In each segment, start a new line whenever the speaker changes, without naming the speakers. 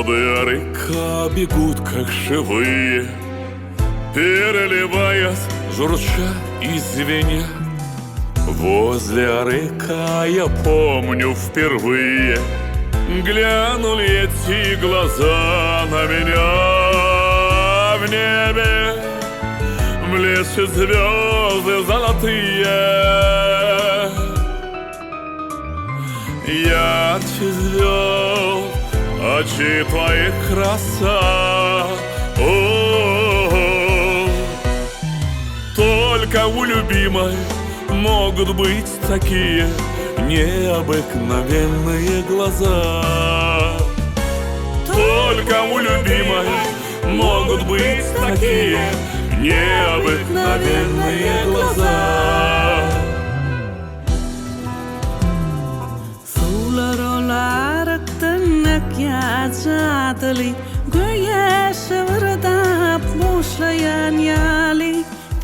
Воды река бегут, как живые, переливаясь, журчат и звенят. Возле река я помню впервые глянули эти глаза на меня. В небе блещут звезды золотые, ярче звезд очи твоих краса. О-о-о. Только у любимой могут быть такие необыкновенные глаза. Только у любимой могут быть такие необыкновенные глаза.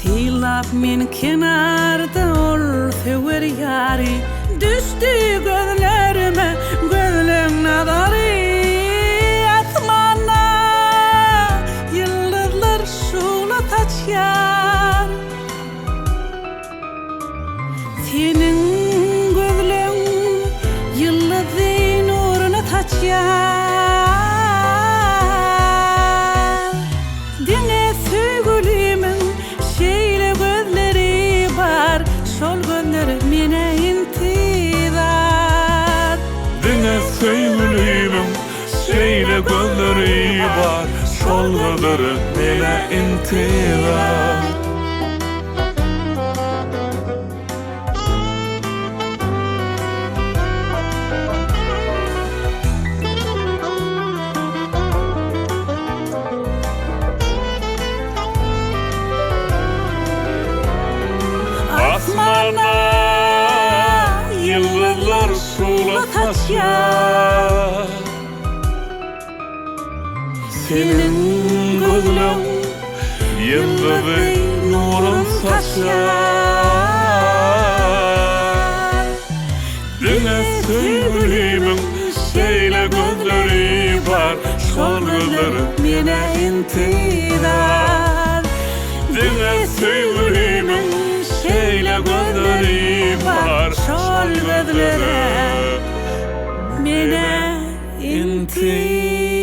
Tilap min kenarda orthe yari düştü gözlerime gözlerin nadari atmana yıldızlar şula taçyar senin gözlerin yıldızın nuruna taçyar dine sevgilimin şeyle gözleri var şol gözleri mine intizar
Dine sevgilimin şeyle gözleri var şol gözleri mine intizar. Asmana yıldızlar şula taşyar. Senin gözlerin yıldızın nurun saçar. Dine sevgilimin şeyle gözleri var şol gözleri mine intizar. Dine sevgilimin şeyle gözleri var şol gözleri mine intizar.